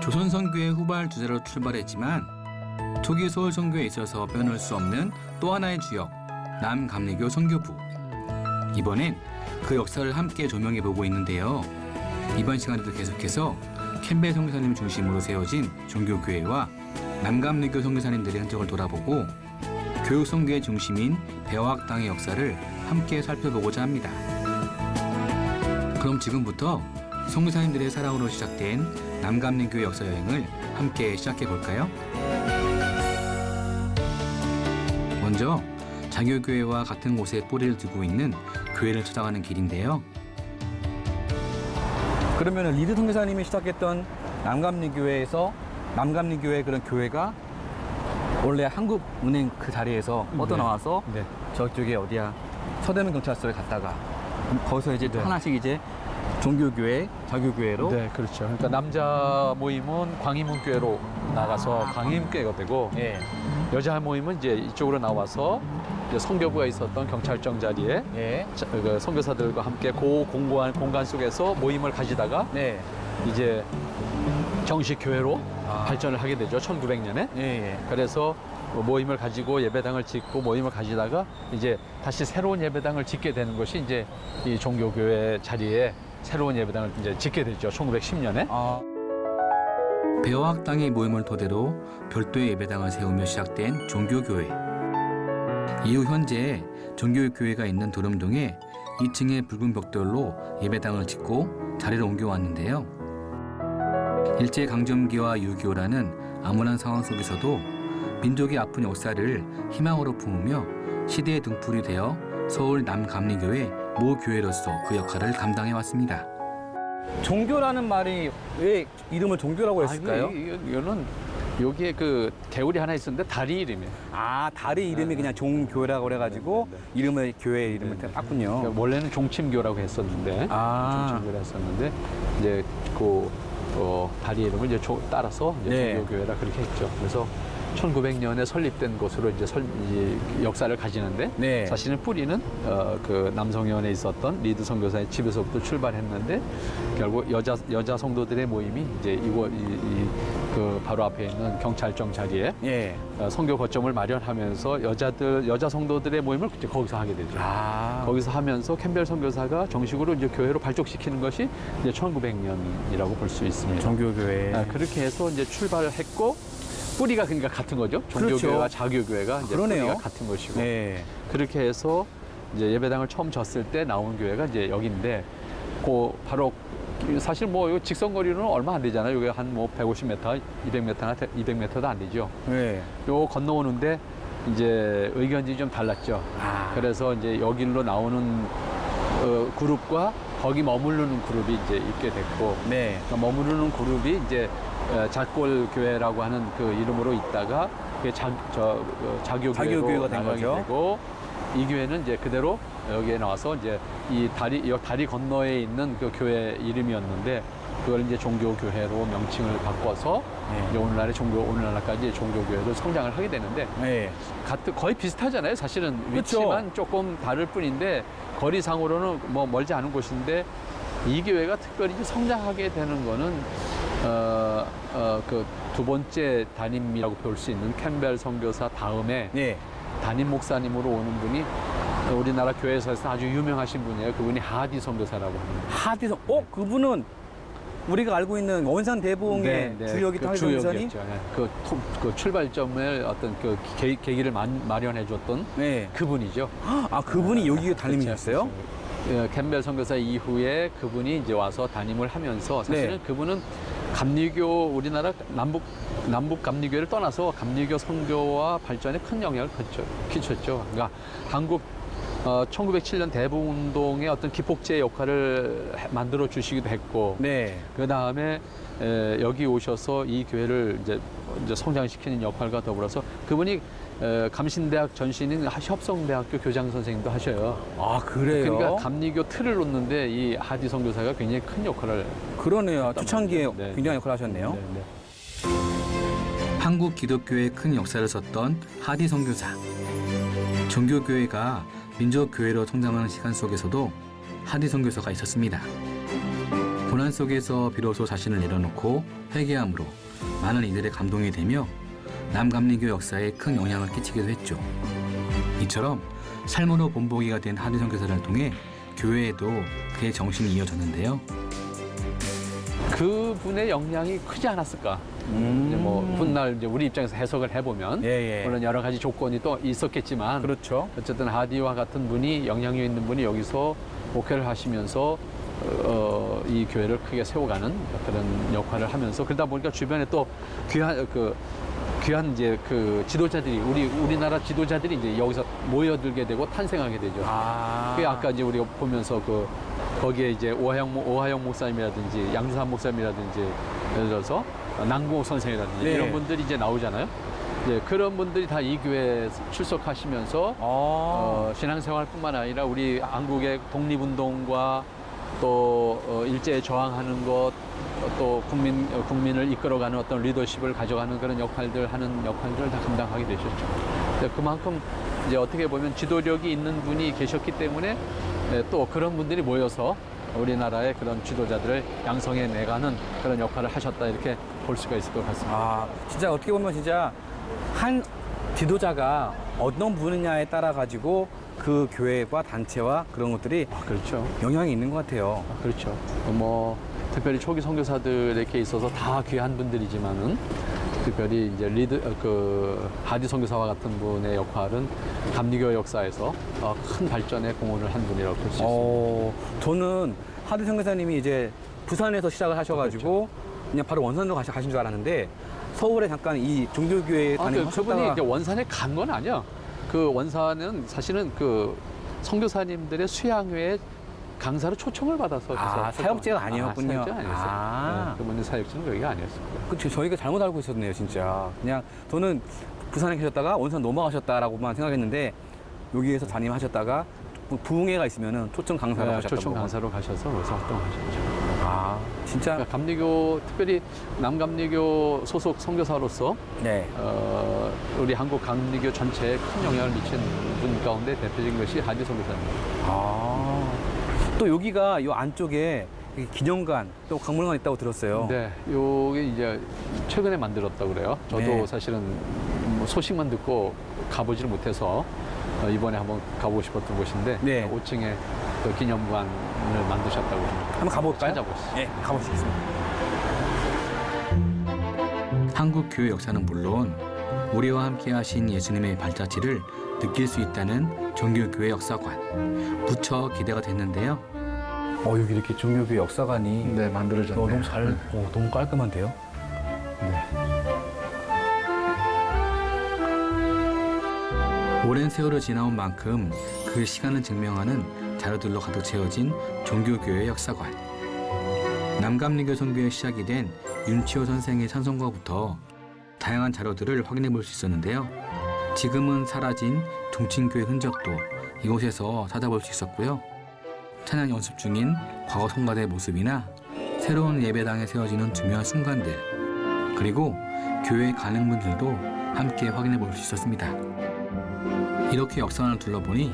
조선선교의 후발 주자로 출발했지만 초기 서울 선교에 있어서 빼놓을 수 없는 또 하나의 주역, 남감리교 선교부. 이번엔 그 역사를 함께 조명해보고 있는데요. 이번 시간에도 계속해서 캠벨 선교사님 중심으로 세워진 종교교회와 남감리교 선교사님들의 흔적을 돌아보고 교육선교의 중심인 배화학당의 역사를 함께 살펴보고자 합니다. 그럼 지금부터 선교사님들의 사랑으로 시작된 남감리교의 역사 여행을 함께 시작해 볼까요? 먼저 장교교회와 같은 곳에 뿌리를 두고 있는 교회를 찾아가는 길인데요. 그러면 리드 선교사님이 시작했던 남감리교회에서 남감리교회 그런 교회가 원래 한국은행 그 자리에서 뻗어나와서 저쪽에 어디야 서대문 경찰서에 갔다가 거기서 이제 또 하나씩 이제 종교교회, 자교교회로. 네, 그렇죠. 그러니까 남자 모임은 광희문교회로 나가서 광희문교회가 되고, 여자 모임은 이제 이쪽으로 나와서 이제 선교부가 있었던 경찰청 자리에 그 선교사들과 함께 공고한 공간 속에서 모임을 가지다가 이제 정식 교회로 발전을 하게 되죠. 1900년에. 그래서 모임을 가지고 예배당을 짓고 모임을 가지다가 이제 다시 새로운 예배당을 짓게 되는 것이 이제 이 종교교회 자리에 새로운 예배당을 이제 짓게 되죠. 1910년에. 배화학당의 모임을 토대로 별도의 예배당을 세우며 시작된 종교교회. 이후 현재 종교교회가 있는 도름동에 2층의 붉은 벽돌로 예배당을 짓고 자리를 옮겨왔는데요. 일제강점기와 6.25라는 암울한 상황 속에서도 민족의 아픈 역사를 희망으로 품으며 시대의 등불이 되어 서울 남감리교회 모 교회로서 그 역할을 감당해왔습니다. 종교라는 말이 왜 이름을 종교라고 했을까요? 이거는 여기에 그 개울이 하나 있었는데 다리 이름이에요. 다리 이름이 그냥 종교라고 그래가지고 이름을 교회 이름을 땄군요. 그러니까 원래는 종침교라고 했었는데 종침교라 했었는데 이제 그 다리 이름을 이제 따라서 이제 종교교회라 그렇게 했죠. 그래서 1900년에 설립된 곳으로 이제 역사를 가지는데 사실은 뿌리는 그 남성현에 있었던 리드 선교사의 집에서부터 출발했는데 결국 여자 성도들의 모임이 이제 그 바로 앞에 있는 경찰청 자리에 선교 거점을 마련하면서 여자 성도들의 모임을 이제 거기서 하게 되죠. 거기서 하면서 캠벨 선교사가 정식으로 이제 교회로 발족시키는 것이 이제 1900년이라고 볼 수 있습니다. 종교교회. 그렇게 해서 이제 출발을 했고. 뿌리가 그러니까 같은 거죠. 종교교회와 자교교회가 이제 뿌리가 같은 것이고. 그렇게 해서 이제 예배당을 처음 졌을 때 나온 교회가 이제 여기인데, 바로 사실 뭐 요 직선거리로는 얼마 안 되잖아요. 여기 한 뭐 150m, 200m도 안 되죠. 요 건너오는데 이제 의견이 좀 달랐죠. 그래서 이제 여기로 나오는 그룹과 거기 머무르는 그룹이 이제 있게 됐고, 그러니까 머무르는 그룹이 이제 작골교회라고 하는 그 이름으로 있다가 자교교회가 된 거죠. 되고 이 교회는 이제 그대로 여기에 나와서 이제 이 다리 건너에 있는 그 교회 이름이었는데 그걸 이제 종교교회로 명칭을 바꿔서 이제 오늘날까지 종교교회로 성장을 하게 되는데 거의 비슷하잖아요. 사실은 위치만 조금 다를 뿐인데 거리상으로는 뭐 멀지 않은 곳인데 이 교회가 특별히 성장하게 되는 거는 그 두 번째 담임이라고 볼 수 있는 캠벨 선교사 다음에 담임 목사님으로 오는 분이 우리나라 교회에서 아주 유명하신 분이에요. 그분이 하디 선교사라고 합니다. 그분은 우리가 알고 있는 원산 대봉의 주역이 하디 선교사님? 그 출발점을 어떤 그 계기를 마련해 줬던 그분이죠. 그분이 여기 담임이셨어요? 캠벨 선교사 이후에 그분이 이제 와서 담임을 하면서 사실은 그분은 감리교 우리나라 남북 감리교를 떠나서 감리교 선교와 발전에 큰 영향을 끼쳤죠. 그러니까 한국 1907년 대북운동의 어떤 기폭제 역할을 만들어 주시기도 했고, 그 다음에 여기 오셔서 이 교회를 이제 성장시키는 역할과 더불어서 그분이 감신대학 전신인 협성대학교 교장 선생님도 하셔요. 그래요? 그러니까 감리교 틀을 놓는데 이 하디 선교사가 굉장히 큰 역할을. 그러네요. 초창기에 굉장히 역할을 하셨네요. 한국 기독교의 큰 역사를 썼던 하디 선교사. 종교교회가 민족교회로 성장하는 시간 속에서도 하디 선교사가 있었습니다. 고난 속에서 비로소 자신을 내려놓고 회개함으로 많은 이들의 감동이 되며 남감리교 역사에 큰 영향을 끼치기도 했죠. 이처럼 삶으로 본보기가 된 하디 선교사를 통해 교회에도 그의 정신이 이어졌는데요. 그분의 영향이 크지 않았을까? 이제 뭐 훗날 이제 우리 입장에서 해석을 해보면 예, 예. 물론 여러 가지 조건이 또 있었겠지만 그렇죠. 어쨌든 하디와 같은 분이 영향력 있는 분이 여기서 목회를 하시면서 이 교회를 크게 세워가는 그런 역할을 하면서 그러다 보니까 주변에 또 귀한 이제 그 지도자들이 우리나라 지도자들이 이제 여기서 모여들게 되고 탄생하게 되죠. 그게 아까 이제 우리가 보면서 거기에 이제 오하영 목사님이라든지 양주삼 목사님이라든지 예를 들어서 낭봉 선생이라든지 네. 이런 분들이 이제 나오잖아요. 이제 그런 분들이 다 이 교회에 출석하시면서 신앙생활뿐만 아니라 우리 한국의 독립운동과 또 일제에 저항하는 것, 또 국민을 이끌어가는 어떤 리더십을 가져가는 그런 하는 역할들을 다 감당하게 되셨죠. 그만큼 이제 어떻게 보면 지도력이 있는 분이 계셨기 때문에 또 그런 분들이 모여서 우리나라의 그런 지도자들을 양성해 내가는 그런 역할을 하셨다 이렇게 볼 수가 있을 것 같습니다. 진짜 어떻게 보면 진짜 한 지도자가 어떤 분이냐에 따라 가지고 그 교회와 단체와 그런 것들이 그렇죠. 영향이 있는 것 같아요. 그렇죠. 뭐 특별히 초기 선교사들에게 있어서 다 귀한 분들이지만은 특별히 이제 하디 선교사와 같은 분의 역할은 감리교 역사에서 큰 발전에 공헌을 한 분이라고 볼 수 있습니다. 저는 하디 선교사님이 이제 부산에서 시작을 하셔가지고 그냥 바로 원산으로 가신 줄 알았는데 서울에 잠깐 이 종교교회에 다니고 그분이 이제 원산에 간 건 아니야. 그 원산은 사실은 그 선교사님들의 수양회에 강사로 초청을 받아서 사역제가 아니었군요. 사역제가 아니었어요. 네, 그분의 사역제는 여기가 아니었어요. 그렇죠. 저희가 잘못 알고 있었네요, 진짜. 그냥 저는 부산에 계셨다가 원산 넘어가셨다라고만 생각했는데 여기에서 담임하셨다가 부흥회가 있으면은 초청 강사로 가셨다고. 초청 강사로 가셔서 거기서 활동하셨죠. 진짜. 그러니까 감리교 특별히 남감리교 소속 선교사로서 네. 우리 한국 감리교 전체에 큰 영향을 미친 분 가운데 대표적인 것이 하디 선교사입니다. 또 여기가 이 안쪽에 기념관 또 박물관 있다고 들었어요. 네, 여기 이제 최근에 만들었다고 그래요. 저도 네. 사실은 뭐 소식만 듣고 가보지를 못해서 이번에 한번 가보고 싶었던 곳인데 네. 5층에 그 기념관을 만드셨다고 합니다. 한번 가볼까요? 찾아보시죠. 네, 가보시겠습니다. 한국 교회 역사는 물론 우리와 함께 하신 예수님의 발자취를 느낄 수 있다는 종교교회 역사관. 무척 기대가 됐는데요. 여기 이렇게 종교교회 역사관이 네, 만들어졌네요. 너무 너무 깔끔한데요? 오랜 세월을 지나온 만큼 그 시간을 증명하는 자료들로 가득 채워진 종교교회 역사관. 남감리교 선교의 시작이 된 윤치호 선생의 찬송가부터 다양한 자료들을 확인해 볼 수 있었는데요. 지금은 사라진 동친교회 흔적도 이곳에서 찾아볼 수 있었고요. 찬양 연습 중인 과거 성가대의 모습이나 새로운 예배당에 세워지는 중요한 순간들, 그리고 교회 가능분들도 함께 확인해 볼 수 있었습니다. 이렇게 역사관을 둘러보니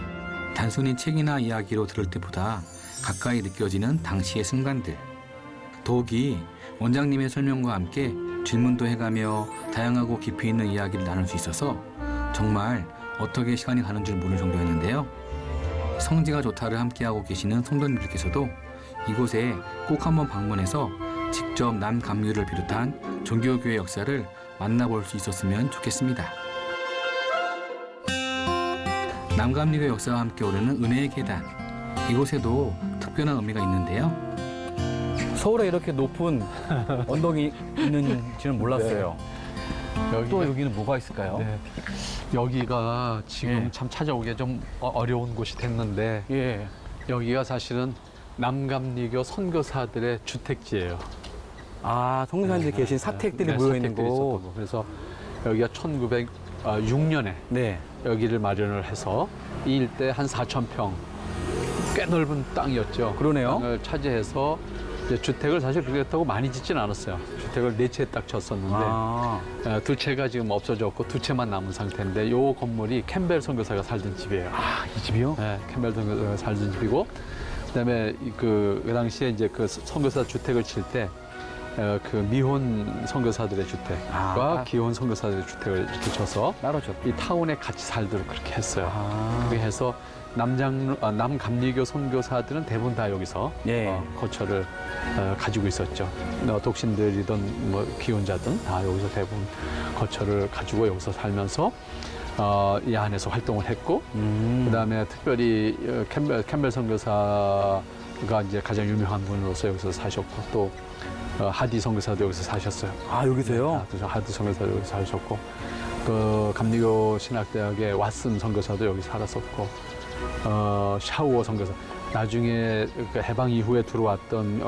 단순히 책이나 이야기로 들을 때보다 가까이 느껴지는 당시의 순간들, 더욱이 원장님의 설명과 함께 질문도 해가며 다양하고 깊이 있는 이야기를 나눌 수 있어서 정말 어떻게 시간이 가는 줄 모를 정도였는데요. 성지가 좋다를 함께하고 계시는 성도님들께서도 이곳에 꼭 한번 방문해서 직접 남감리교를 비롯한 종교교회 역사를 만나볼 수 있었으면 좋겠습니다. 남감리교 역사와 함께 오르는 은혜의 계단. 이곳에도 특별한 의미가 있는데요. 서울에 이렇게 높은 언덕이 있는지는 몰랐어요. 또 여기는 뭐가 있을까요? 네. 여기가 지금 예. 참 찾아오기 좀 어려운 곳이 됐는데 예. 여기가 사실은 남감리교 선교사들의 주택지예요. 성교사님들 계신 사택들이 모여 있는 사택들이 곳. 있었던 곳. 그래서 여기가 1906년에 네. 여기를 마련을 해서 이 일대 한 4,000평 꽤 넓은 땅이었죠. 그러네요. 땅을 차지해서 이제 주택을 사실 그렇다고 많이 짓진 않았어요. 주택을 4채 딱 졌었는데 두 채가 지금 없어졌고 2채만 남은 상태인데 이 건물이 캠벨 선교사가 살던 집이에요. 이 집이요? 네, 캠벨 선교사가 살던 집이고 그다음에 그 당시에 이제 그 선교사 주택을 칠 때 그 미혼 선교사들의 주택과 기혼 선교사들의 주택을 이렇게 쳐서 따로 줬. 이 타운에 같이 살도록 그렇게 했어요. 아. 그렇게 해서 남감리교 선교사들은 대부분 다 여기서 예. 거처를 가지고 있었죠. 독신들이든 뭐 기혼자든 다 여기서 대부분 거처를 가지고 여기서 살면서 이 안에서 활동을 했고, 그다음에 특별히 캠벨 선교사가 이제 가장 유명한 분으로서 여기서 사셨고, 또 하디 선교사도 여기서 사셨어요. 아, 여기서요? 하디 선교사도 여기서 사셨고, 그 감리교 신학대학의 왓슨 선교사도 여기 살았었고, 샤우어 선교사. 나중에 그 해방 이후에 들어왔던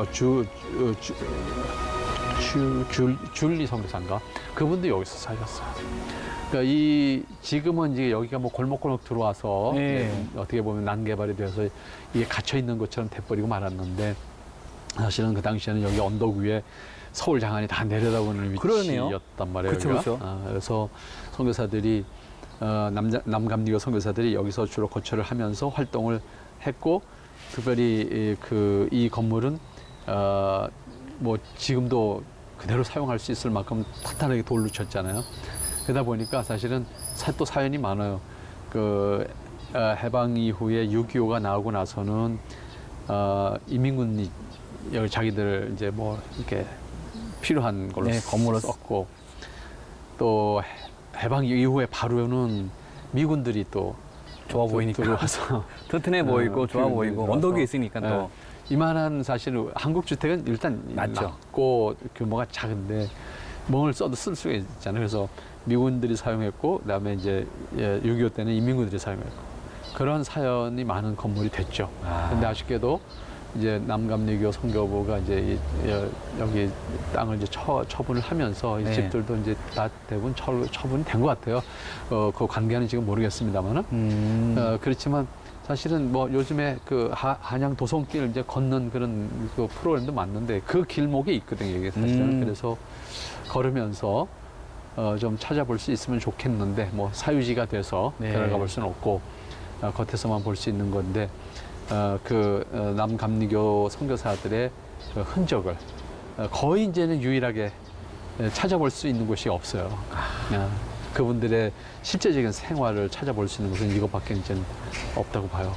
줄리 선교사인가? 그분도 여기서 사셨어요. 그러니까 지금은 이제 여기가 뭐 골목골목 들어와서 어떻게 보면 난개발이 돼서 이게 갇혀 있는 것처럼 돼버리고 말았는데, 사실은 그 당시에는 여기 언덕 위에 서울 장안이 다 내려다보는 그러네요. 위치였단 말이에요. 그쵸, 여기가. 그쵸. 그래서 선교사들이 남감리교 선교사들이 여기서 주로 거처를 하면서 활동을 했고, 특별히 이 건물은 뭐 지금도 그대로 사용할 수 있을 만큼 탄탄하게 돌로 쳤잖아요. 그러다 보니까 사실은 또 사연이 많아요. 그 해방 이후에 6.25가 나오고 나서는 인민군이 여기 자기들 이제 뭐 이렇게 필요한 걸로 건물을 썼고, 또 해방 이후에 바로는 미군들이 또 좋아 보이니까. 들어와서 튼튼해 보이고 좋아 보이고 들어와서. 언덕 위에 있으니까 또. 이만한 사실 한국 주택은 일단 낮고 규모가 작은데 뭘 써도 쓸 수가 있잖아요. 그래서 미군들이 사용했고, 그다음에 이제 6.25 때는 인민군들이 사용했고, 그런 사연이 많은 건물이 됐죠. 근데 아쉽게도 이제 남감리교 선교부가 이제 여기 땅을 이제 처분을 하면서 이 집들도 이제 다 대부분 처분이 된 것 같아요. 그 관계는 지금 모르겠습니다만은. 그렇지만 사실은 뭐 요즘에 그 한양 도성길 이제 걷는 그런 그 프로그램도 많는데 그 길목에 있거든요, 이게 사실은. 그래서 걸으면서 좀 찾아볼 수 있으면 좋겠는데, 뭐 사유지가 돼서 들어가 볼 수는 없고 겉에서만 볼 수 있는 건데, 남감리교 선교사들의 그 흔적을 거의 이제는 유일하게 찾아볼 수 있는 곳이 없어요. 그분들의 실제적인 생활을 찾아볼 수 있는 곳은 이것밖에 이제는 없다고 봐요.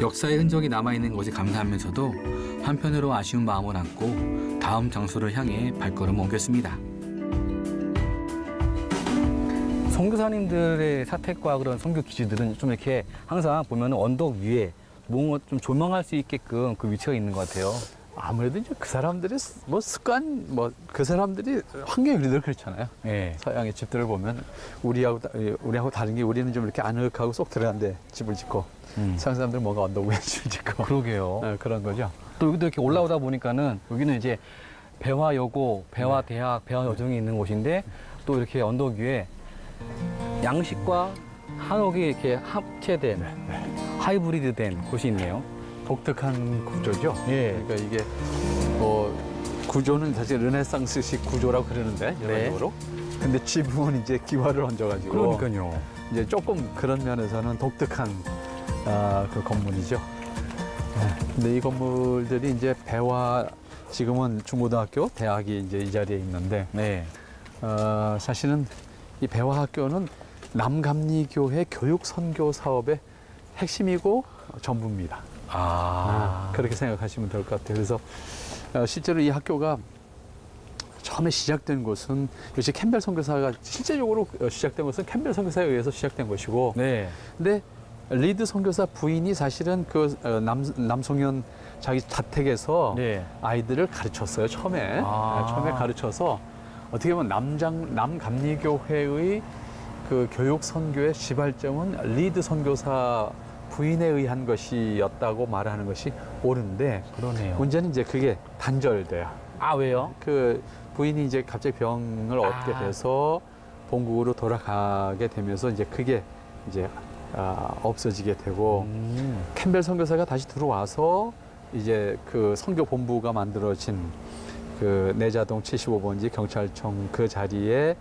역사의 흔적이 남아있는 것이 감사하면서도 한편으로 아쉬운 마음을 안고 다음 장소를 향해 발걸음을 옮겼습니다. 선교사님들의 사택과 그런 선교 기지들은 좀 이렇게 항상 보면 언덕 위에 뭔가 좀 조망할 수 있게끔 그 위치가 있는 것 같아요. 아무래도 이제 그 사람들의 뭐 습관, 뭐 그 사람들이 환경이 늘 그렇잖아요. 네. 서양의 집들을 보면 우리하고 다른 게, 우리는 좀 이렇게 아늑하고 쏙 들어간데 집을 짓고, 서양 사람들은 뭔가 언덕 위에 집을 짓고. 그러게요. 그런 거죠. 또 여기도 이렇게 올라오다 보니까는 여기는 이제 배화여고, 배화대학, 배화여중이 있는 곳인데 또 이렇게 언덕 위에 양식과 한옥이 이렇게 합체된 하이브리드된 곳이 있네요. 독특한 구조죠. 예. 그러니까 이게 구조는 사실 르네상스식 구조라고 그러는데, 일반적으로. 근데 지붕은 이제 기와를 얹어가지고. 그러니까요. 이제 조금 그런 면에서는 독특한 그 건물이죠. 근데 이 건물들이 이제 지금은 중고등학교, 대학이 이제 이 자리에 있는데, 사실은 이 배화학교는 남감리교회 교육 선교 사업의 핵심이고 전부입니다. 그렇게 생각하시면 될 것 같아요. 그래서 실제로 이 학교가 처음에 시작된 곳은, 역시 캠벨 선교사가 실제적으로 시작된 것은 캠벨 선교사에 의해서 시작된 것이고, 근데 리드 선교사 부인이 사실은 그 남송현 자기 자택에서 아이들을 가르쳤어요. 처음에 가르쳐서 어떻게 보면 남감리교회의 그 교육 선교의 시발점은 리드 선교사 부인에 의한 것이었다고 말하는 것이 옳은데, 그러네요. 문제는 이제 그게 단절돼요. 왜요? 그 부인이 이제 갑자기 병을 얻게 돼서 본국으로 돌아가게 되면서 이제 그게 이제 없어지게 되고, 캠벨 선교사가 다시 들어와서 이제 그 선교 본부가 만들어진 그 내자동 75번지 경찰청 그 자리에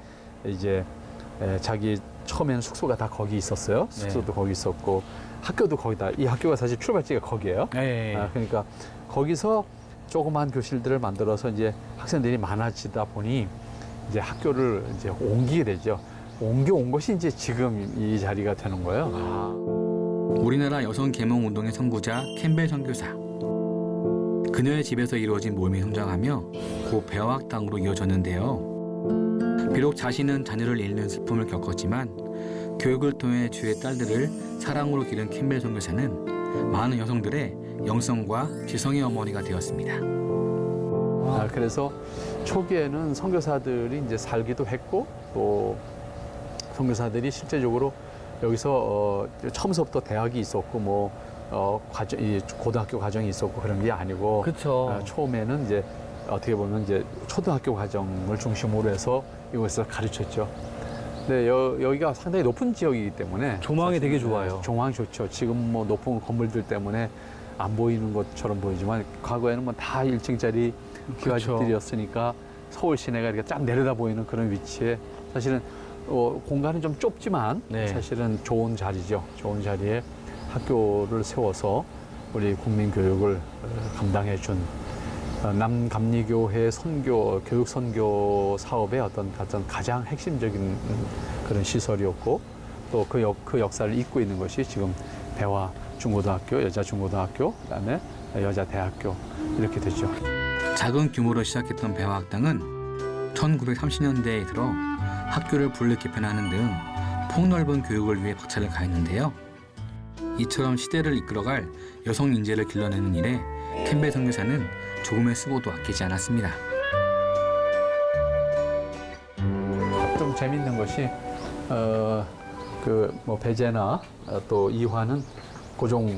이제 자기 처음에는 숙소가 다 거기 있었어요. 숙소도 거기 있었고 학교도 거기다. 이 학교가 사실 출발지가 거기예요. 그러니까 거기서 조그만 교실들을 만들어서 이제 학생들이 많아지다 보니 이제 학교를 이제 옮기게 되죠. 옮겨온 것이 이제 지금 이 자리가 되는 거예요. 우리나라 여성 계몽 운동의 선구자 캠벨 선교사. 그녀의 집에서 이루어진 모임이 성장하며 고 배화학당으로 이어졌는데요. 비록 자신은 자녀를 잃는 슬픔을 겪었지만 교육을 통해 주의 딸들을 사랑으로 기른 캠벨 선교사는 많은 여성들의 영성과 지성의 어머니가 되었습니다. 그래서 초기에는 선교사들이 이제 살기도 했고 또 선교사들이 실제적으로 여기서 처음서부터 대학이 있었고 이 고등학교 과정이 있었고 그런 게 아니고 그렇죠. 처음에는 이제 어떻게 보면 이제 초등학교 과정을 중심으로 해서 이곳에서 가르쳤죠. 근데 여기가 상당히 높은 지역이기 때문에 조망이 되게 좋아요. 조망이 좋죠. 지금 뭐 높은 건물들 때문에 안 보이는 것처럼 보이지만 과거에는 뭐 다 1층짜리 기와집들이었으니까 서울 시내가 이렇게 쫙 내려다 보이는 그런 위치에 사실은 공간은 좀 좁지만 사실은 좋은 자리죠. 좋은 자리에 학교를 세워서 우리 국민 교육을 감당해 준 남감리교회 교육 선교 사업의 어떤 가장 핵심적인 그런 시설이었고 또 그 역사를 잇고 있는 것이 지금 배화 중고등학교, 여자 중고등학교, 그다음에 여자 대학교 이렇게 되죠. 작은 규모로 시작했던 배화학당은 1930년대에 들어 학교를 불릴 개편하는 등 폭넓은 교육을 위해 박차를 가했는데요. 이처럼 시대를 이끌어갈 여성 인재를 길러내는 일에 캠벨 선교사는 조금의 수고도 아끼지 않았습니다. 좀 재밌는 것이 배제나 또 이화는 고종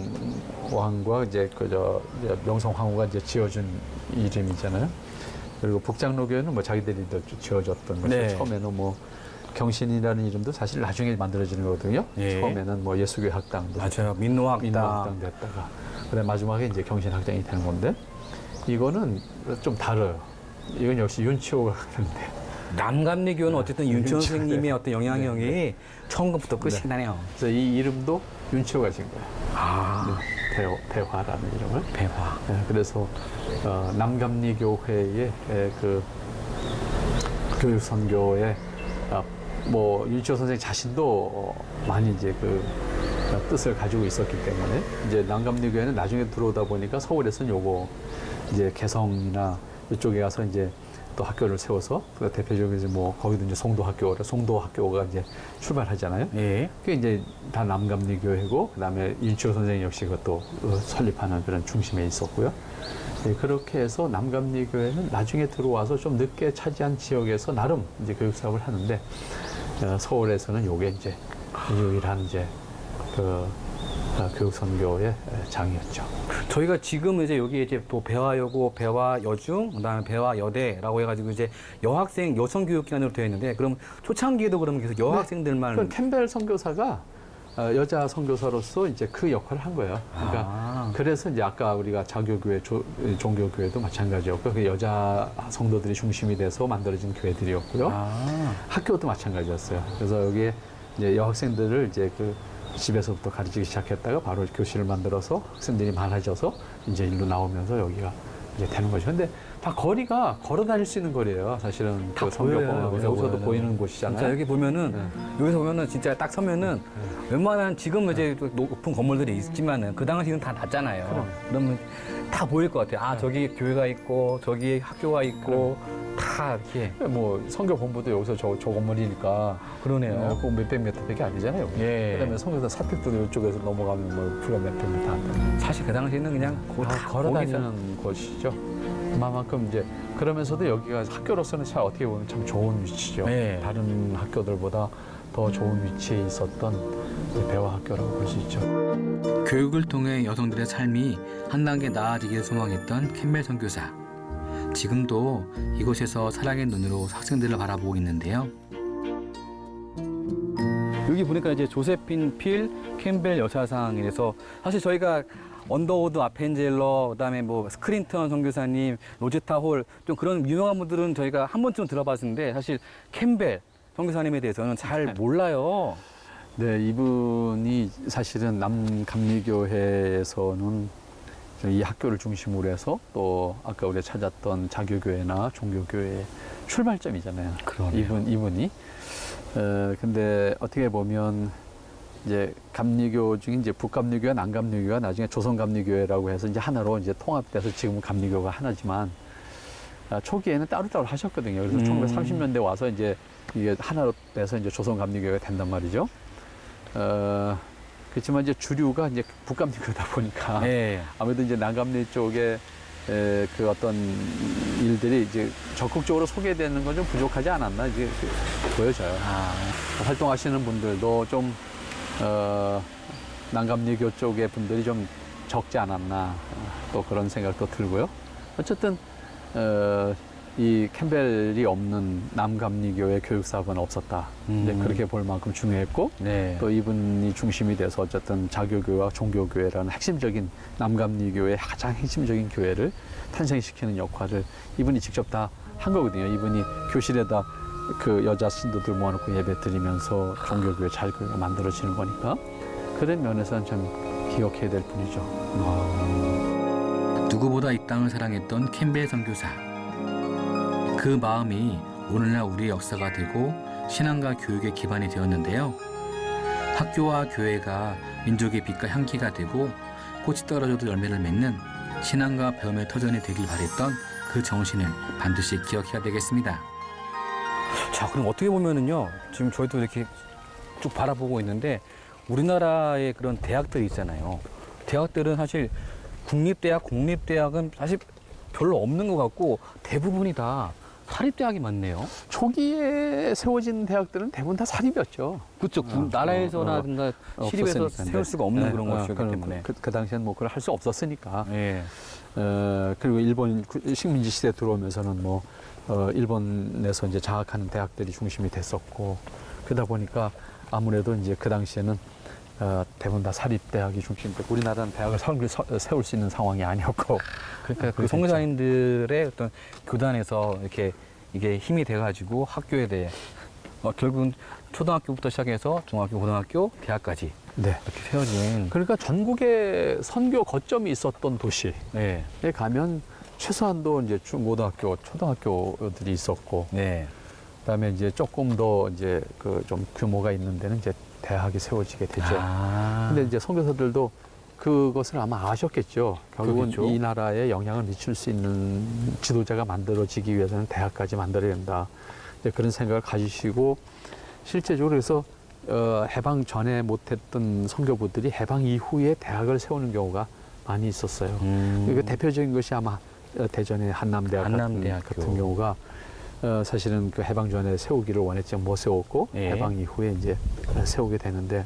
왕과 이제 명성 황후가 이제 지어준 이름이잖아요. 그리고 북장로교회는 뭐 자기들이 지어줬던 것이 처음에는 뭐 경신이라는 이름도 사실 나중에 만들어지는 거거든요. 처음에는 뭐 예수교회 학당도 맞아요. 민노학당 됐다가 그다음 마지막에 이제 경신학당이 되는 건데 이거는 좀 다르요. 이건 역시 윤치호가 하는데 남감리교는 어쨌든 윤치호 선생님의 어떤 영향력이 처음부터 끝이 나네요. 그래서 이 이름도 윤치호가 지은 거예요. 배화라는 이름을. 배화. 그래서 남감리교회의 그 교육 선교에 윤치호 선생 자신도 많이 이제 그 뜻을 가지고 있었기 때문에 이제 남감리교회는 나중에 들어오다 보니까 서울에서는 요거 이제 개성이나 이쪽에 가서 이제 또 학교를 세워서 그 대표적으로 이제 거기도 이제 송도학교가 이제 출발하잖아요. 그게 이제 다 남감리교회고 그다음에 윤치호 선생 역시 그것도 설립하는 그런 중심에 있었고요. 그렇게 해서 남감리교회는 나중에 들어와서 좀 늦게 차지한 지역에서 나름 이제 교육 사업을 하는데 서울에서는 요게 이제 유일한 이제 교육 선교의 장이었죠. 저희가 지금 이제 여기 이제 또 배화여고, 배화여중, 그다음에 배화여대라고 해가지고 이제 여학생 여성 교육 기관으로 되어 있는데 그럼 초창기에도 그러면 계속 여학생들만 캠벨 선교사가 여자 선교사로서 이제 그 역할을 한 거예요. 그러니까 그래서 이제 아까 우리가 자교교회, 종교교회도 마찬가지였고 그 여자 성도들이 중심이 돼서 만들어진 교회들이었고요. 학교도 마찬가지였어요. 그래서 여기에 이제 여학생들을 이제 집에서부터 가르치기 시작했다가 바로 교실을 만들어서 학생들이 많아져서 이제 일로 나오면서 여기가 이제 되는 거죠. 근데 다 거리가 걸어 다닐 수 있는 거리예요. 사실은 그 성교공항 여기서도 보이는 곳이잖아요. 진짜 여기 보면은 여기서 보면은 진짜 딱 서면은 웬만한 지금 이제 높은 건물들이 있지만은 그 당시는 다 낮잖아요. 그러면 다 보일 것 같아요. 저기 교회가 있고 저기 학교가 있고 다 이렇게 성교 본부도 여기서 저 건물이니까 그러네요. 꼭 몇백 미터밖에 아니잖아요. 그다음에 성교사 사택도 이쪽에서 넘어가면 불과 몇백 미터 안 됩니다. 사실 그 당시에는 그냥 걸어 다니는 곳이죠. 그만큼 이제 그러면서도 여기가 학교로서는 참 어떻게 보면 참 좋은 위치죠. 다른 학교들보다 더 좋은 위치에 있었던 배화학교라고 볼 수 있죠. 교육을 통해 여성들의 삶이 한 단계 나아지길 소망했던 캠벨 선교사. 지금도 이곳에서 사랑의 눈으로 학생들을 바라보고 있는데요. 여기 보니까 이제 조세핀 필 캠벨 여사상이라서 사실 저희가 언더우드 아펜젤러, 그다음에 스크린턴 선교사님, 로제타 홀 좀 그런 유명한 분들은 저희가 한 번쯤 들어봤는데 사실 캠벨 선교사님에 대해서는 잘 몰라요. 네, 이분이 사실은 남감리교회에서는 이 학교를 중심으로 해서 또 아까 우리가 찾았던 자교교회나 종교교회의 출발점이잖아요. 그러네요. 이분이. 근데 어떻게 보면 이제 감리교 중에 이제 북감리교와 남감리교가 나중에 조선감리교회라고 해서 이제 하나로 이제 통합돼서 지금은 감리교가 하나지만 초기에는 따로따로 하셨거든요. 그래서 1930년대 와서 이제 이게 하나로 돼서 이제 조선감리교회가 된단 말이죠. 그렇지만 이제 주류가 이제 북감리교다 보니까 네. 아무래도 이제 남감리 쪽에 그 어떤 일들이 이제 적극적으로 소개되는 건 좀 부족하지 않았나 이제 보여져요. 활동하시는 분들도 좀 남감리교 쪽의 분들이 좀 적지 않았나 또 그런 생각도 들고요. 어쨌든 이 캠벨이 없는 남감리교의 교육사업은 없었다. 이제 그렇게 볼 만큼 중요했고 네. 또 이분이 중심이 돼서 어쨌든 자교교와 종교교회라는 핵심적인 남감리교의 가장 핵심적인 교회를 탄생시키는 역할을 이분이 직접 다 한 거거든요. 이분이 교실에다 그 여자 신도들 모아놓고 예배 드리면서 종교교회 자교교회가 만들어지는 거니까 그런 면에서는 참 기억해야 될 분이죠. 누구보다 이 땅을 사랑했던 캠벨 선교사. 그 마음이 오늘날 우리의 역사가 되고 신앙과 교육의 기반이 되었는데요. 학교와 교회가 민족의 빛과 향기가 되고 꽃이 떨어져도 열매를 맺는 신앙과 배움의 터전이 되길 바랬던 그 정신을 반드시 기억해야 되겠습니다. 자, 그럼 어떻게 보면은요, 지금 저희도 이렇게 쭉 바라보고 있는데, 우리나라의 그런 대학들이 있잖아요. 대학들은 사실 국립대학, 공립대학은 사실 별로 없는 것 같고, 대부분이 다 사립대학이 많네요. 초기에 세워진 대학들은 대부분 다 사립이었죠. 그렇죠. 나라에서라든가 시립에서 없었으니까. 세울 수가 없는 네, 그런 것이기 때문에. 그 당시에는 뭐 그걸 할 수 없었으니까. 예. 그리고 일본 식민지 시대 들어오면서는 뭐 일본에서 이제 장악하는 대학들이 중심이 됐었고 그러다 보니까 아무래도 이제 그 당시에는 대부분 다 사립대학이 중심됐고 우리나라는 대학을 세울 수 있는 상황이 아니었고 그러니까 그 선교사님들의 어떤 교단에서 이렇게 이게 힘이 돼가지고 학교에 대해 결국은 초등학교부터 시작해서 중학교, 고등학교, 대학까지 네. 이렇게 세워진. 그러니까 전국에 선교 거점이 있었던 도시에 네. 가면 최소한도 이제 중고등학교, 초등학교들이 있었고 네. 그다음에 이제 조금 더 이제 그 좀 규모가 있는 데는 이제 대학이 세워지게 되죠. 근데 이제 선교사들도 그것을 아마 아셨겠죠. 결국은 그렇겠죠. 이 나라에 영향을 미칠 수 있는 지도자가 만들어지기 위해서는 대학까지 만들어야 된다. 이제 그런 생각을 가지시고 실제적으로 그래서 해방 전에 못했던 선교부들이 해방 이후에 대학을 세우는 경우가 많이 있었어요. 그 대표적인 것이 아마 대전의 한남대학 같은 경우가 사실은 그 해방 전에 세우기를 원했지만 못 세웠고 예. 해방 이후에 이제 세우게 되는데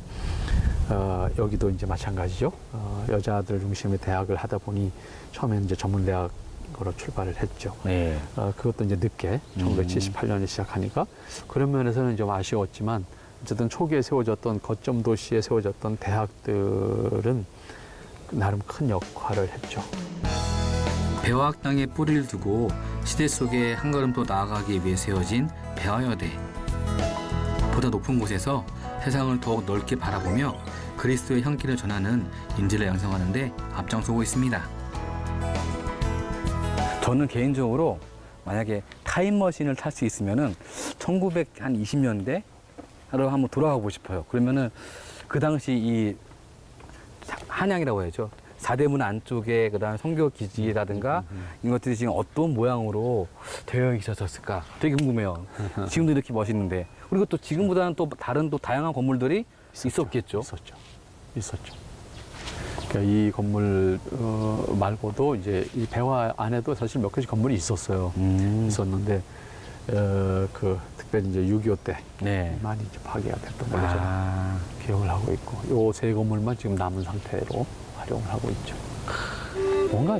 여기도 이제 마찬가지죠. 여자들 중심의 대학을 하다 보니 처음에는 이제 전문대학으로 출발을 했죠. 네. 그것도 이제 늦게 1978년에 시작하니까 그런 면에서는 좀 아쉬웠지만 어쨌든 초기에 세워졌던 거점 도시에 세워졌던 대학들은 나름 큰 역할을 했죠. 배화학당에 뿌리를 두고 시대 속에 한 걸음 더 나아가기 위해 세워진 배화여대. 보다 높은 곳에서 세상을 더욱 넓게 바라보며 그리스도의 향기를 전하는 인재를 양성하는 데 앞장서고 있습니다. 저는 개인적으로 만약에 타임머신을 탈 수 있으면은 1920년대 로 한번 돌아가 보고 싶어요. 그러면은 그 당시 이 한양이라고 해야죠. 사대문 안쪽에 그다음에 선교 기지라든가 이런 것들이 지금 어떤 모양으로 되어 있었을까 되게 궁금해요. 지금도 이렇게 멋있는데 그리고 또 지금보다는 또 다른 또 다양한 건물들이 있었겠죠. 있었죠. 그러니까 이 건물 말고도 이제 이 배화 안에도 사실 몇 가지 건물이 있었어요. 있었는데 그 특별히 이제 6.25 때 네. 많이 이제 파괴가 됐던 걸로 제가 기억을 하고 있고 요 세 건물만 지금 남은 상태로 활용을 하고 있죠. 뭔가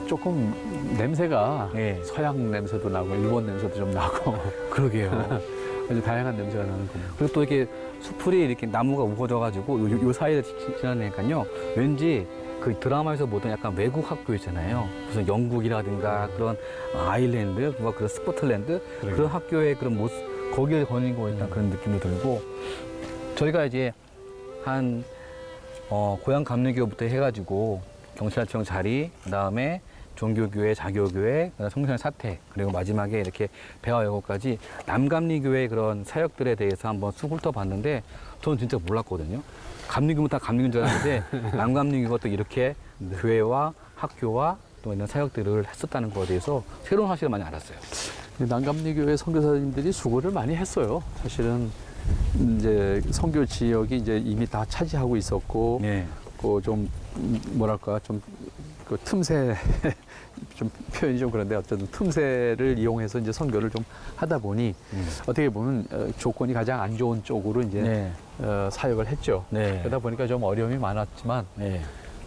조금 냄새가 네. 서양 냄새도 나고 일본 냄새도 좀 나고 그러게요. 아주 다양한 냄새가 나는 건물. 그리고 또 이렇게 수풀이 이렇게 나무가 우거져가지고 요 사이를 지나니까요. 왠지 그 드라마에서 보던 약간 외국 학교 있잖아요. 무슨 영국이라든가 그런 아일랜드, 그런 스코틀랜드 그런 학교의 그런 거기에 거니고 있다는 그런 느낌도 들고 저희가 이제 한 고향 감리교부터 해가지고 경찰청 자리, 그다음에 종교교회, 자교교회, 성산 사태, 그리고 마지막에 이렇게 배화여고까지 남감리교회 그런 사역들에 대해서 한번 쑥 훑어봤는데 저는 진짜 몰랐거든요. 감리교는 다 감리교인 줄 알았는데 남감리교가 또 이렇게 교회와 학교와 또 이런 사역들을 했었다는 거에 대해서 새로운 사실을 많이 알았어요. 남감리교회 선교사님들이 수고를 많이 했어요. 사실은 이제 선교 지역이 이제 이미 다 차지하고 있었고, 네. 좀 뭐랄까 그 틈새 좀 표현이 좀 그런데 어쨌든 틈새를 이용해서 이제 선교를 좀 하다 보니 어떻게 보면 조건이 가장 안 좋은 쪽으로 이제 네. 사역을 했죠. 네. 그러다 보니까 좀 어려움이 많았지만 네.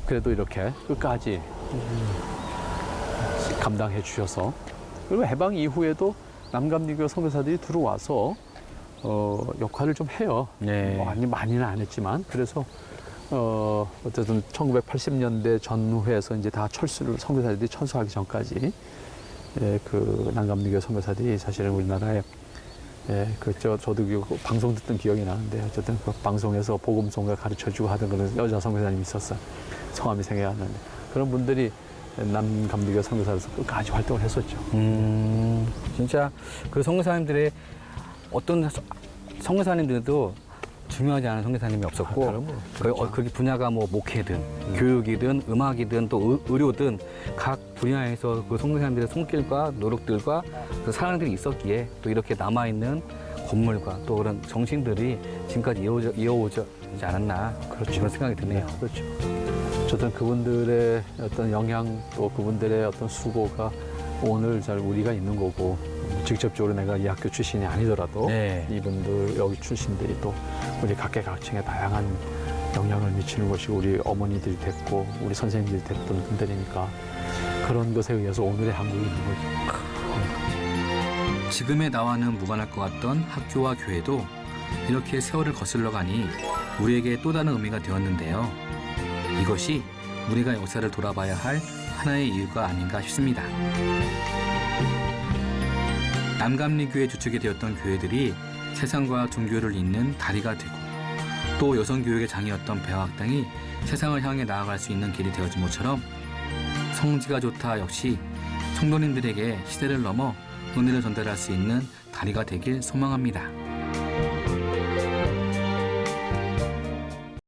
그래도 이렇게 끝까지 감당해 주셔서 그리고 해방 이후에도 남감리교 선교사들이 들어와서 역할을 좀 해요. 네. 많이는 안 했지만 그래서 어쨌든 1980년대 전후에서 이제 다 선교사들이 철수하기 전까지 그 남감리교 선교사들이 사실은 우리나라에 저도 그 방송 듣던 기억이 나는데 어쨌든 그 방송에서 복음송가 가르쳐주고 하던 그런 여자 선교사님이 있었어요. 성함이 생각이 안 나는데 그런 분들이 남감리교 선교사로서 끝까지 활동을 했었죠. 진짜 그 선교사님들의 어떤 선교사님들도 중요하지 않은 선교사님이 없었고 그 분야가 뭐 목회든 교육이든 음악이든 또 의료든 각 분야에서 그 선교사님들의 손길과 노력들과 그 사랑들이 있었기에 또 이렇게 남아있는 건물과 또 그런 정신들이 지금까지 이어오지 않았나 그런 생각이 드네요. 그렇죠. 어쨌든 그분들의 어떤 영향 또 그분들의 어떤 수고가 오늘 잘 우리가 있는 거고 직접적으로 내가 이 학교 출신이 아니더라도 네. 이분들 여기 출신들이 또 우리 각계각층에 다양한 영향을 미치는 것이 우리 어머니들이 됐고 우리 선생님들이 됐던 분들이니까 그런 것에 의해서 오늘의 한국이 있는 거죠. 지금의 나와는 무관할 것 같던 학교와 교회도 이렇게 세월을 거슬러 가니 우리에게 또 다른 의미가 되었는데요. 이것이 우리가 역사를 돌아봐야 할 하나의 이유가 아닌가 싶습니다. 남감리교회 주축이 되었던 교회들이 세상과 종교를 잇는 다리가 되고 또 여성교육의 장이었던 배화학당이 세상을 향해 나아갈 수 있는 길이 되어준 것처럼 성지가 좋다 역시 성도님들에게 시대를 넘어 은혜를 전달할 수 있는 다리가 되길 소망합니다.